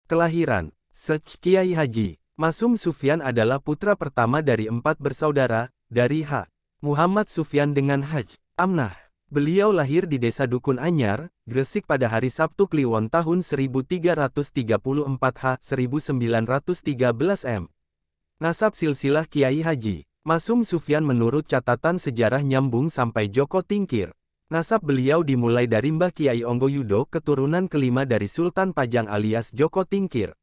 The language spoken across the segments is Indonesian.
Kelahiran, Kiai Haji Masum Sufyan adalah putra pertama dari 4 bersaudara, dari H. Muhammad Sufyan dengan Haj. Amnah. Beliau lahir di desa Dukun Anyar, Gresik pada hari Sabtu Kliwon tahun 1334 H. 1913 M. Nasab silsilah Kiai Haji Masum Sufyan menurut catatan sejarah nyambung sampai Joko Tingkir. Nasab beliau dimulai dari Mbah Kiai Ongoyudo, keturunan kelima dari Sultan Pajang alias Joko Tingkir.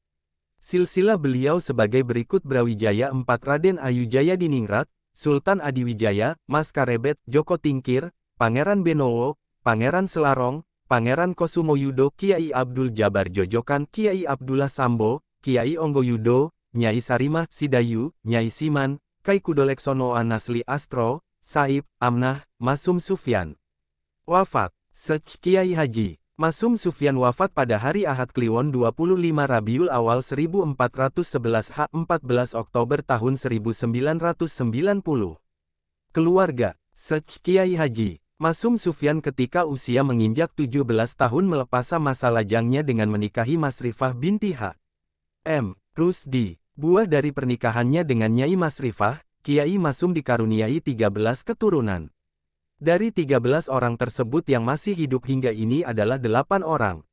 Silsilah beliau sebagai berikut: Brawijaya 4 Raden Ayujaya Diningrat, Sultan Adiwijaya, Mas Karebet, Joko Tingkir, Pangeran Benowo, Pangeran Selarong, Pangeran Kosumoyudo, Kiai Abdul Jabar Jojokan, Kiai Abdullah Sambo, Kiai Ongoyudo, Nyai Sarimah Sidayu, Nyai Siman, Kai Kudoleksono Anasli Astro, Saib, Amnah, Masum Sufyan. Wafat, Kiai Haji Masum Sufyan wafat pada hari Ahad Kliwon 25 Rabiul Awal 1411 H. 14 Oktober tahun 1990. Keluarga, Kiai Haji Masum Sufyan ketika usia menginjak 17 tahun melepasa masa lajangnya dengan menikahi Masrifah binti H. M. Rusdi. Buah dari pernikahannya dengan Nyai Masrifah, Kiai Masum dikaruniai 13 keturunan. Dari 13 orang tersebut yang masih hidup hingga ini adalah 8 orang.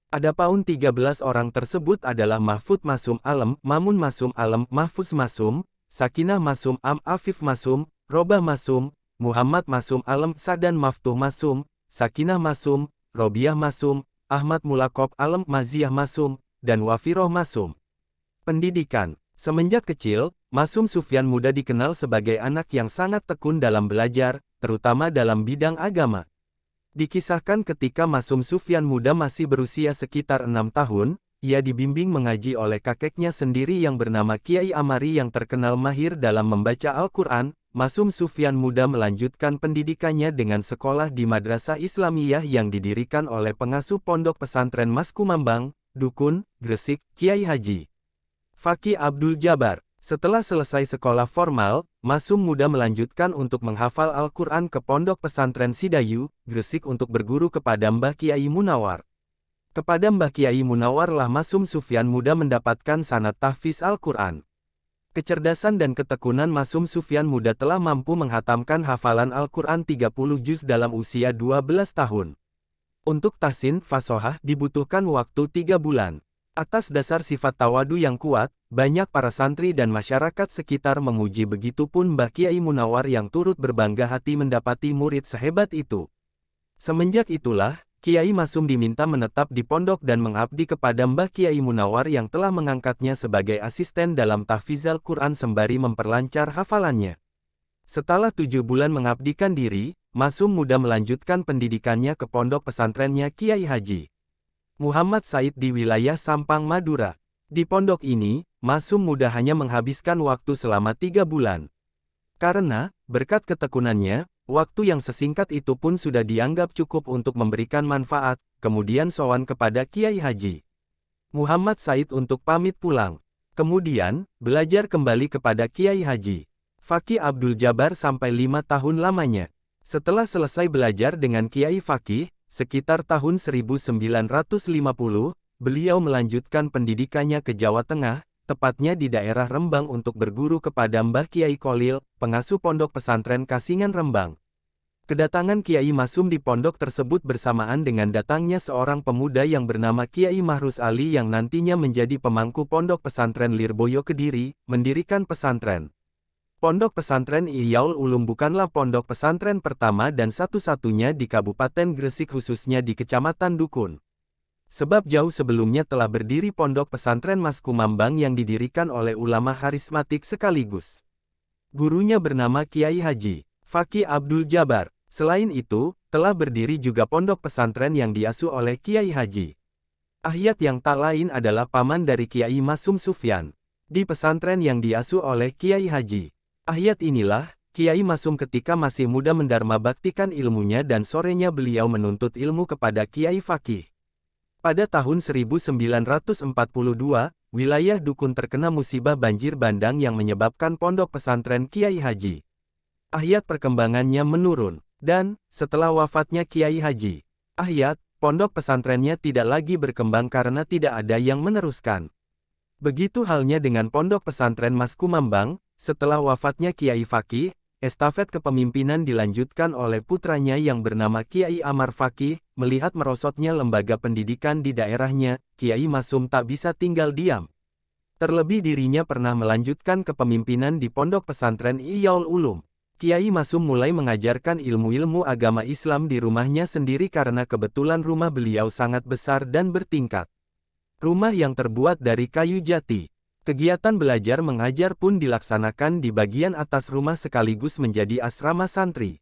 Adapun 13 orang tersebut adalah Mahfud Masum Alem, Mamun Masum Alem, Mahfuz Masum, Sakinah Masum Am, Afif Masum, Robah Masum, Muhammad Masum Alem, Sadan Maftuh Masum, Sakinah Masum, Robiah Masum, Ahmad Mulakop Alem, Maziah Masum, dan Wafiroh Masum. Pendidikan. Semenjak kecil, Masum Sufyan muda dikenal sebagai anak yang sangat tekun dalam belajar, terutama dalam bidang agama. Dikisahkan ketika Masum Sufyan muda masih berusia sekitar 6 tahun, ia dibimbing mengaji oleh kakeknya sendiri yang bernama Kiai Amari yang terkenal mahir dalam membaca Al-Quran. Masum Sufyan muda melanjutkan pendidikannya dengan sekolah di Madrasah Islamiyah yang didirikan oleh pengasuh Pondok Pesantren Mas Kumambang, Dukun, Gresik, Kiai Haji Faki Abdul Jabar. Setelah selesai sekolah formal, Masum muda melanjutkan untuk menghafal Al-Quran ke Pondok Pesantren Sidayu, Gresik untuk berguru kepada Mbah Kiai Munawar. Kepada Mbah Kiai Munawar lah Masum Sufyan muda mendapatkan sanad tahfiz Al-Quran. Kecerdasan dan ketekunan Masum Sufyan muda telah mampu menghatamkan hafalan Al-Quran 30 juz dalam usia 12 tahun. Untuk tahsin fasohah dibutuhkan waktu 3 bulan. Atas dasar sifat tawadu yang kuat, banyak para santri dan masyarakat sekitar memuji, begitupun Mbah Kiai Munawar yang turut berbangga hati mendapati murid sehebat itu. Semenjak itulah, Kiai Masum diminta menetap di pondok dan mengabdi kepada Mbah Kiai Munawar yang telah mengangkatnya sebagai asisten dalam tahfizal Quran sembari memperlancar hafalannya. Setelah 7 bulan mengabdikan diri, Masum muda melanjutkan pendidikannya ke pondok pesantrennya Kiai Haji Muhammad Said di wilayah Sampang, Madura. Di pondok ini, Masum muda hanya menghabiskan waktu selama 3 bulan. Karena, berkat ketekunannya, waktu yang sesingkat itu pun sudah dianggap cukup untuk memberikan manfaat, kemudian sowan kepada Kiai Haji Muhammad Said untuk pamit pulang. Kemudian, belajar kembali kepada Kiai Haji Faki Abdul Jabar sampai 5 tahun lamanya. Setelah selesai belajar dengan Kiai Faki, sekitar tahun 1950, beliau melanjutkan pendidikannya ke Jawa Tengah, tepatnya di daerah Rembang untuk berguru kepada Mbah Kiai Kolil, pengasuh pondok pesantren Kasingan Rembang. Kedatangan Kiai Masum di pondok tersebut bersamaan dengan datangnya seorang pemuda yang bernama Kiai Mahrus Ali yang nantinya menjadi pemangku pondok pesantren Lirboyo Kediri, mendirikan pesantren. Pondok pesantren Ihyaul Ulum bukanlah pondok pesantren pertama dan satu-satunya di Kabupaten Gresik khususnya di Kecamatan Dukun. Sebab jauh sebelumnya telah berdiri pondok pesantren Mas Kumambang yang didirikan oleh ulama harismatik sekaligus. Gurunya bernama Kiai Haji Faki Abdul Jabar. Selain itu, telah berdiri juga pondok pesantren yang diasuh oleh Kiai Haji Ahyat yang tak lain adalah paman dari Kiai Masum Sufyan. Di pesantren yang diasuh oleh Kiai Haji Ahyat inilah, Kiai Masum ketika masih muda mendarma baktikan ilmunya dan sorenya beliau menuntut ilmu kepada Kiai Fakih. Pada tahun 1942, wilayah Dukun terkena musibah banjir bandang yang menyebabkan pondok pesantren Kiai Haji Ahyat perkembangannya menurun. Dan, setelah wafatnya Kiai Haji Ahyat, pondok pesantrennya tidak lagi berkembang karena tidak ada yang meneruskan. Begitu halnya dengan pondok pesantren Mas Kumambang, setelah wafatnya Kiai Fakih, estafet kepemimpinan dilanjutkan oleh putranya yang bernama Kiai Amar Fakih. Melihat merosotnya lembaga pendidikan di daerahnya, Kiai Masum tak bisa tinggal diam. Terlebih dirinya pernah melanjutkan kepemimpinan di pondok pesantren Ihyaul Ulum. Kiai Masum mulai mengajarkan ilmu-ilmu agama Islam di rumahnya sendiri karena kebetulan rumah beliau sangat besar dan bertingkat. Rumah yang terbuat dari kayu jati. Kegiatan belajar mengajar pun dilaksanakan di bagian atas rumah sekaligus menjadi asrama santri.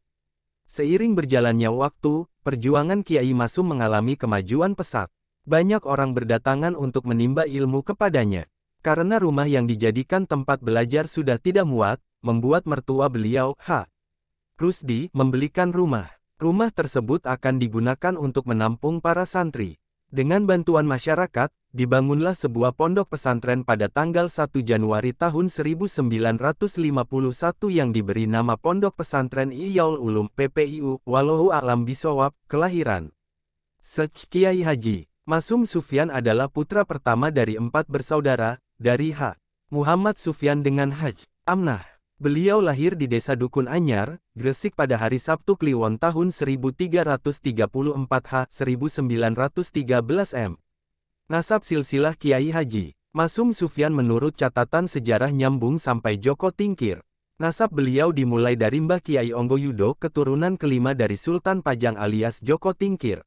Seiring berjalannya waktu, perjuangan Kiai Masum mengalami kemajuan pesat. Banyak orang berdatangan untuk menimba ilmu kepadanya. Karena rumah yang dijadikan tempat belajar sudah tidak muat, membuat mertua beliau, H. Rusdi, membelikan rumah. Rumah tersebut akan digunakan untuk menampung para santri. Dengan bantuan masyarakat, dibangunlah sebuah pondok pesantren pada tanggal 1 Januari tahun 1951 yang diberi nama Pondok Pesantren Ihyaul Ulum PPIU, Wallahu a'lam bishawab. Kelahiran Sech Kiai Haji Masum Sufyan adalah putra pertama dari 4 bersaudara, dari H. Muhammad Sufyan dengan Haj. Amnah. Beliau lahir di Desa Dukun Anyar, Gresik pada hari Sabtu Kliwon tahun 1334 H. 1913 M. Nasab silsilah Kiai Haji Masum Sufyan menurut catatan sejarah nyambung sampai Joko Tingkir. Nasab beliau dimulai dari Mbah Kiai Onggoyudo, keturunan kelima dari Sultan Pajang alias Joko Tingkir.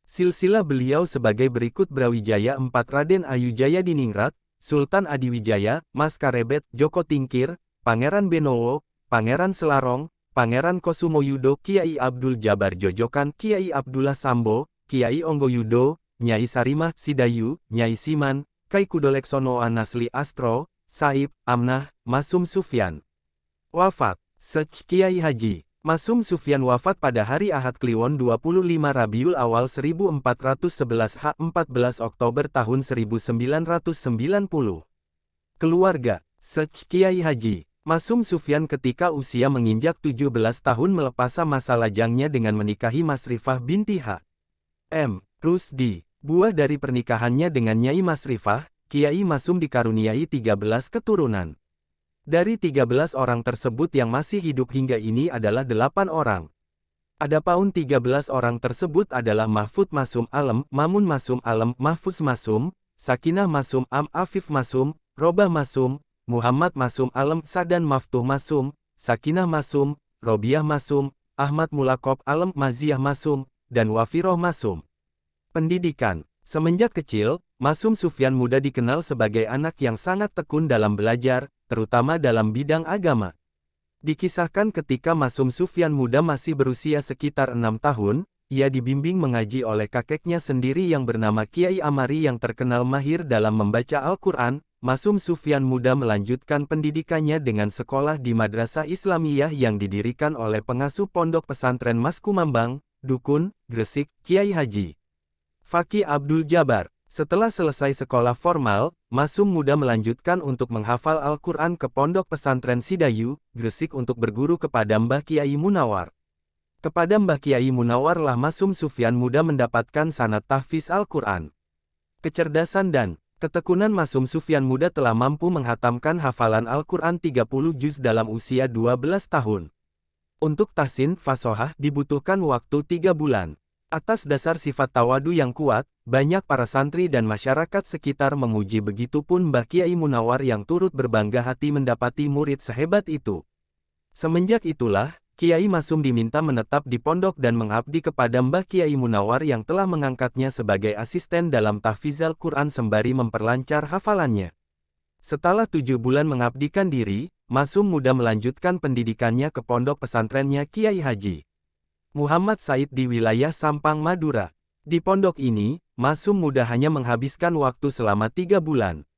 Silsilah beliau sebagai berikut: Brawijaya 4 Raden Ayujaya Diningrat, Sultan Adiwijaya, Mas Karebet, Joko Tingkir, Pangeran Benowo, Pangeran Selarong, Pangeran Kosumoyudo, Kiai Abdul Jabar Jojokan, Kiai Abdullah Sambo, Kiai Onggoyudo, Nyai Sarimah Sidayu, Nyai Siman, Kai Kudoleksono Anasli Astro, Saib, Amnah, Masum Sufyan. Wafat Sech Kiai Haji Masum Sufyan wafat pada hari Ahad Kliwon 25 Rabiul Awal 1411 H. 14 Oktober tahun 1990. Keluarga Sech Kiai Haji Masum Sufyan ketika usia menginjak 17 tahun melepasa masa lajangnya dengan menikahi Masrifah binti H. M. Rusdi. Buah dari pernikahannya dengan Nyai Masrifah, Kiai Masum dikaruniai 13 keturunan. Dari 13 orang tersebut yang masih hidup hingga ini adalah 8 orang. Adapun 13 orang tersebut adalah Mahfud Masum Alem, Mamun Masum Alem, Mahfuz Masum, Sakinah Masum Am, Afif Masum, Robah Masum, Muhammad Masum Alem, Sadan Maftuh Masum, Sakinah Masum, Robiah Masum, Ahmad Mulakop Alem, Maziah Masum, dan Wafiroh Masum. Pendidikan. Semenjak kecil, Masum Sufyan muda dikenal sebagai anak yang sangat tekun dalam belajar, terutama dalam bidang agama. Dikisahkan ketika Masum Sufyan muda masih berusia sekitar 6 tahun, ia dibimbing mengaji oleh kakeknya sendiri yang bernama Kiai Amari yang terkenal mahir dalam membaca Al-Quran. Masum Sufyan muda melanjutkan pendidikannya dengan sekolah di Madrasah Islamiyah yang didirikan oleh pengasuh pondok pesantren Mas Kumambang, Dukun, Gresik, Kiai Haji Fakih Abdul Jabar. Setelah selesai sekolah formal, Masum muda melanjutkan untuk menghafal Al-Quran ke pondok pesantren Sidayu, Gresik untuk berguru kepada Mbah Kiai Munawar. Kepada Mbah Kiai Munawar lah Masum Sufyan muda mendapatkan sanad tahfiz Al-Quran. Kecerdasan dan ketekunan Masum Sufyan muda telah mampu menghatamkan hafalan Al-Quran 30 juz dalam usia 12 tahun. Untuk tahsin fasohah dibutuhkan waktu 3 bulan. Atas dasar sifat tawadu yang kuat, banyak para santri dan masyarakat sekitar memuji, begitupun Mbah Kiai Munawar yang turut berbangga hati mendapati murid sehebat itu. Semenjak itulah, Kiai Masum diminta menetap di pondok dan mengabdi kepada Mbah Kiai Munawar yang telah mengangkatnya sebagai asisten dalam tahfizal Quran sembari memperlancar hafalannya. Setelah 7 bulan mengabdikan diri, Masum muda melanjutkan pendidikannya ke pondok pesantrennya Kiai Haji Muhammad Said di wilayah Sampang, Madura. Di pondok ini, Masum muda hanya menghabiskan waktu selama 3 bulan.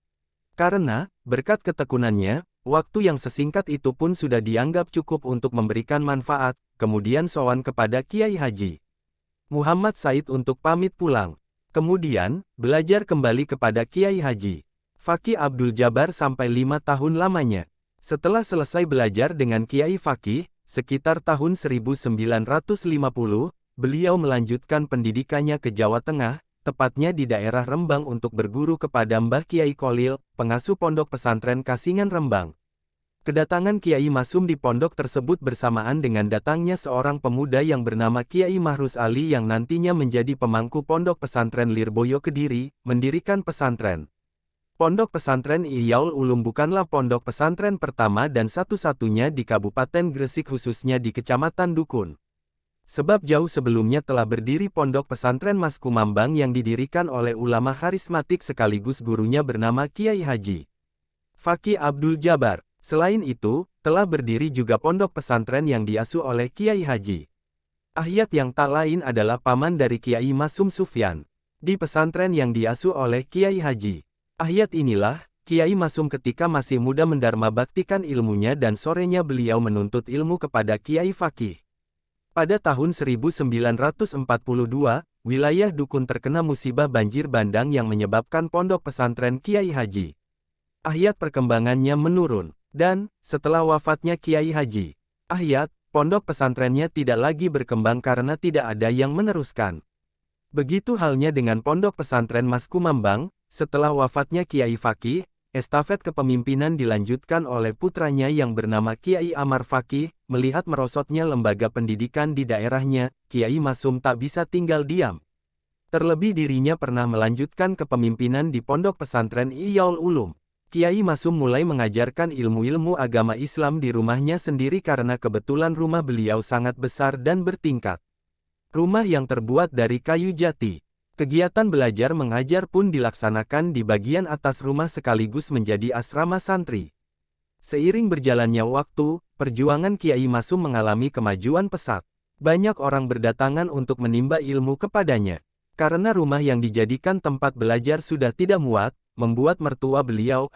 Karena, berkat ketekunannya, waktu yang sesingkat itu pun sudah dianggap cukup untuk memberikan manfaat, kemudian sowan kepada Kiai Haji Muhammad Said untuk pamit pulang. Kemudian, belajar kembali kepada Kiai Haji Fakih Abdul Jabar sampai 5 tahun lamanya. Setelah selesai belajar dengan Kiai Fakih, sekitar tahun 1950, beliau melanjutkan pendidikannya ke Jawa Tengah, tepatnya di daerah Rembang untuk berguru kepada Mbah Kiai Kholil, pengasuh pondok pesantren Kasingan Rembang. Kedatangan Kiai Masum di pondok tersebut bersamaan dengan datangnya seorang pemuda yang bernama Kiai Mahrus Ali yang nantinya menjadi pemangku pondok pesantren Lirboyo Kediri, mendirikan pesantren. Pondok pesantren Ihyaul Ulum bukanlah pondok pesantren pertama dan satu-satunya di Kabupaten Gresik khususnya di Kecamatan Dukun. Sebab jauh sebelumnya telah berdiri pondok pesantren Mas Kumambang yang didirikan oleh ulama karismatik sekaligus gurunya bernama Kiai Haji Faqih Abdul Jabar. Selain itu, telah berdiri juga pondok pesantren yang diasuh oleh Kiai Haji Ahyat yang tak lain adalah paman dari Kiai Masum Sufyan. Di pesantren yang diasuh oleh Kiai Haji Ahyat inilah, Kiai Masum ketika masih muda mendharma baktikan ilmunya dan sorenya beliau menuntut ilmu kepada Kiai Faqih. Pada tahun 1942, wilayah Dukun terkena musibah banjir bandang yang menyebabkan pondok pesantren Kiai Haji Ahyat perkembangannya menurun. Dan, setelah wafatnya Kiai Haji Ahyat, pondok pesantrennya tidak lagi berkembang karena tidak ada yang meneruskan. Begitu halnya dengan pondok pesantren Mas Kumambang, setelah wafatnya Kiai Faqih, estafet kepemimpinan dilanjutkan oleh putranya yang bernama Kiai Amar Faqih. Melihat merosotnya lembaga pendidikan di daerahnya, Kiai Masum tak bisa tinggal diam. Terlebih dirinya pernah melanjutkan kepemimpinan di pondok pesantren Ihyaul Ulum. Kiai Masum mulai mengajarkan ilmu-ilmu agama Islam di rumahnya sendiri karena kebetulan rumah beliau sangat besar dan bertingkat. Rumah yang terbuat dari kayu jati. Kegiatan belajar mengajar pun dilaksanakan di bagian atas rumah sekaligus menjadi asrama santri. Seiring berjalannya waktu, perjuangan Kiai Masum mengalami kemajuan pesat. Banyak orang berdatangan untuk menimba ilmu kepadanya. Karena rumah yang dijadikan tempat belajar sudah tidak muat, membuat mertua beliau,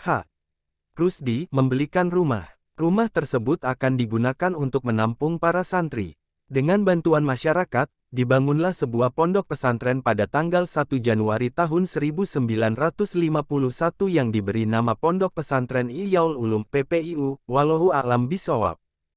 Rusdi, membelikan rumah. Rumah tersebut akan digunakan untuk menampung para santri. Dengan bantuan masyarakat, dibangunlah sebuah pondok pesantren pada tanggal 1 Januari tahun 1951 yang diberi nama Pondok Pesantren Ihyaul Ulum PPIU, wallahu a'lam bishawab.